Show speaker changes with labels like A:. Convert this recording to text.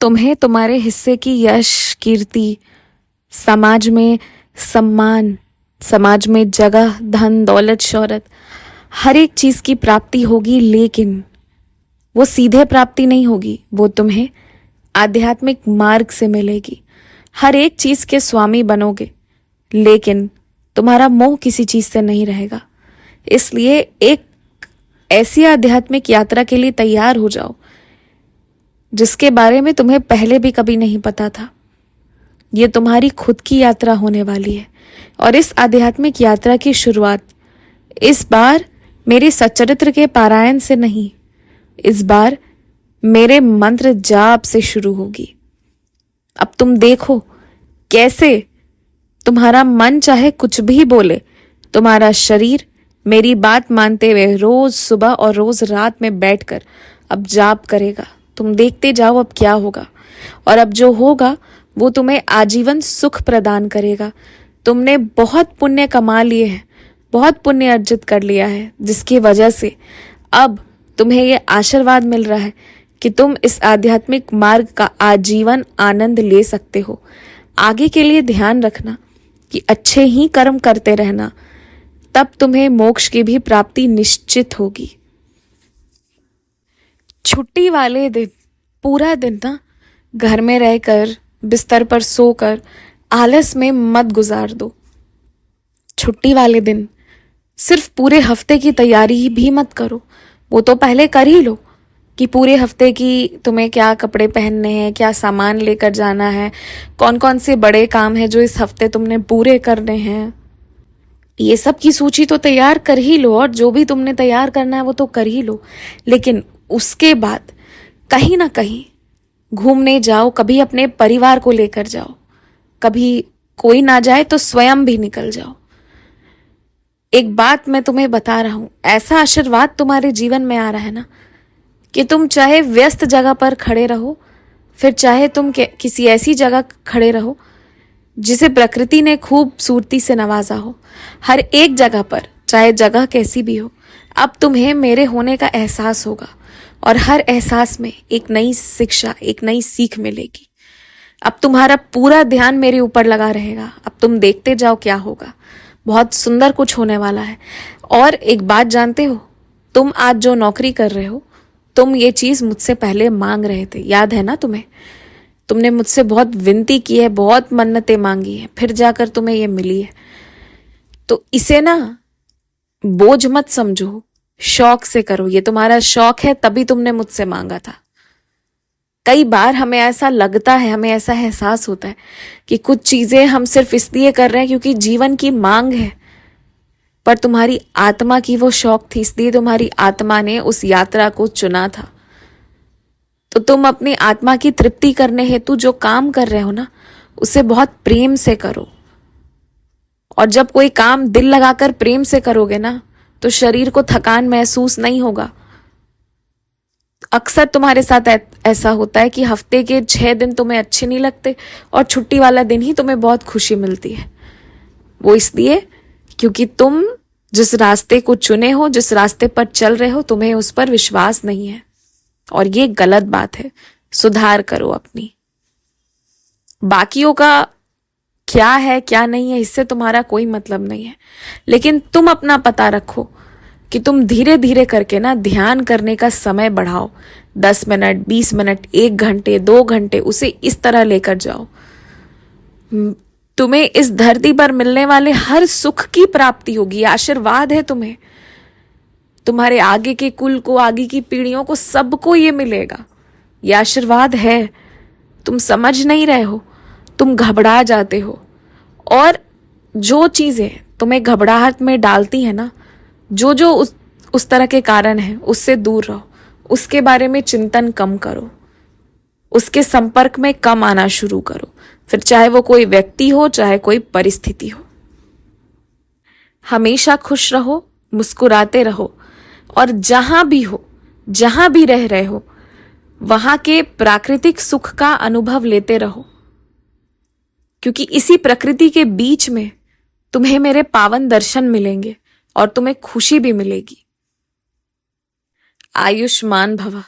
A: तुम्हें तुम्हारे हिस्से की यश, कीर्ति, समाज में सम्मान, समाज में जगह, धन, दौलत, शोहरत, हर एक चीज की प्राप्ति होगी, लेकिन वो सीधे प्राप्ति नहीं होगी। वो तुम्हें आध्यात्मिक मार्ग से मिलेगी। हर एक चीज के स्वामी बनोगे, लेकिन तुम्हारा मोह किसी चीज से नहीं रहेगा। इसलिए एक ऐसी आध्यात्मिक यात्रा के लिए तैयार हो जाओ जिसके बारे में तुम्हें पहले भी कभी नहीं पता था। ये तुम्हारी खुद की यात्रा होने वाली है, और इस आध्यात्मिक यात्रा की शुरुआत इस बार मेरे सच्चरित्र के पारायण से नहीं, इस बार मेरे मंत्र जाप से शुरू होगी। अब तुम देखो कैसे तुम्हारा मन चाहे कुछ भी बोले, तुम्हारा शरीर मेरी बात मानते हुए रोज सुबह और रोज रात में बैठकर अब जाप करेगा। तुम देखते जाओ अब क्या होगा, और अब जो होगा वो तुम्हें आजीवन सुख प्रदान करेगा। तुमने बहुत पुण्य कमा लिए हैं, बहुत पुण्य अर्जित कर लिया है, जिसकी वजह से अब तुम्हें ये आशीर्वाद मिल रहा है कि तुम इस आध्यात्मिक मार्ग का आजीवन आनंद ले सकते हो। आगे के लिए ध्यान रखना कि अच्छे ही कर्म करते रहना, तब तुम्हें मोक्ष की भी प्राप्ति निश्चित होगी। छुट्टी वाले दिन पूरा दिन ना घर में रहकर बिस्तर पर सोकर आलस में मत गुजार दो। छुट्टी वाले दिन सिर्फ पूरे हफ्ते की तैयारी भी मत करो, वो तो पहले कर ही लो कि पूरे हफ्ते की तुम्हें क्या कपड़े पहनने हैं, क्या सामान लेकर जाना है, कौन कौन से बड़े काम हैं जो इस हफ्ते तुमने पूरे करने हैं। ये सब की सूची तो तैयार कर ही लो, और जो भी तुमने तैयार करना है वो तो कर ही लो। लेकिन उसके बाद कहीं ना कहीं घूमने जाओ, कभी अपने परिवार को लेकर जाओ, कभी कोई ना जाए तो स्वयं भी निकल जाओ। एक बात मैं तुम्हें बता रहा हूं, ऐसा आशीर्वाद तुम्हारे जीवन में आ रहा है ना कि तुम चाहे व्यस्त जगह पर खड़े रहो, फिर चाहे तुम किसी ऐसी जगह खड़े रहो जिसे प्रकृति ने खूबसूरती से नवाजा हो, हर एक जगह पर, चाहे जगह कैसी भी हो, अब तुम्हें मेरे होने का एहसास होगा, और हर एहसास में एक नई शिक्षा, एक नई सीख मिलेगी। अब तुम्हारा पूरा ध्यान मेरे ऊपर लगा रहेगा। अब तुम देखते जाओ क्या होगा, बहुत सुंदर कुछ होने वाला है। और एक बात जानते हो, तुम आज जो नौकरी कर रहे हो, तुम ये चीज मुझसे पहले मांग रहे थे, याद है ना तुम्हें? तुमने मुझसे बहुत विनती की है, बहुत मन्नतें मांगी है, फिर जाकर तुम्हें ये मिली है। तो इसे ना बोझ मत समझो, शौक से करो। ये तुम्हारा शौक है, तभी तुमने मुझसे मांगा था। कई बार हमें ऐसा लगता है, हमें ऐसा एहसास होता है कि कुछ चीजें हम सिर्फ इसलिए कर रहे हैं क्योंकि जीवन की मांग है, पर तुम्हारी आत्मा की वो शौक थी, इसलिए तुम्हारी आत्मा ने उस यात्रा को चुना था। तो तुम अपनी आत्मा की तृप्ति करने हेतु जो काम कर रहे हो ना, उसे बहुत प्रेम से करो। और जब कोई काम दिल लगाकर प्रेम से करोगे ना, तो शरीर को थकान महसूस नहीं होगा। अक्सर तुम्हारे साथ ऐसा होता है कि हफ्ते के 6 दिन तुम्हें अच्छे नहीं लगते, और छुट्टी वाला दिन ही तुम्हें बहुत खुशी मिलती है। वो इसलिए क्योंकि तुम जिस रास्ते को चुने हो, जिस रास्ते पर चल रहे हो, तुम्हें उस पर विश्वास नहीं है, और ये गलत बात है। सुधार करो अपनी। बाकियों का क्या है क्या नहीं है, इससे तुम्हारा कोई मतलब नहीं है, लेकिन तुम अपना पता रखो कि तुम धीरे धीरे करके ना ध्यान करने का समय बढ़ाओ। 10 मिनट, 20 मिनट, 1 घंटे, 2 घंटे, उसे इस तरह लेकर जाओ। तुम्हें इस धरती पर मिलने वाले हर सुख की प्राप्ति होगी। आशीर्वाद है तुम्हें, तुम्हारे आगे के कुल को, आगे की पीढ़ियों को, सबको ये मिलेगा। ये आशीर्वाद है। तुम समझ नहीं रहे हो, तुम घबरा जाते हो, और जो चीजें तुम्हें घबराहट में डालती है ना, जो जो उस तरह के कारण है, उससे दूर रहो। उसके बारे में चिंतन कम करो, उसके संपर्क में कम आना शुरू करो, फिर चाहे वो कोई व्यक्ति हो, चाहे कोई परिस्थिति हो। हमेशा खुश रहो, मुस्कुराते रहो, और जहां भी हो, जहां भी रह रहे हो, वहां के प्राकृतिक सुख का अनुभव लेते रहो, क्योंकि इसी प्रकृति के बीच में तुम्हें मेरे पावन दर्शन मिलेंगे और तुम्हें खुशी भी मिलेगी। आयुष्मान भव।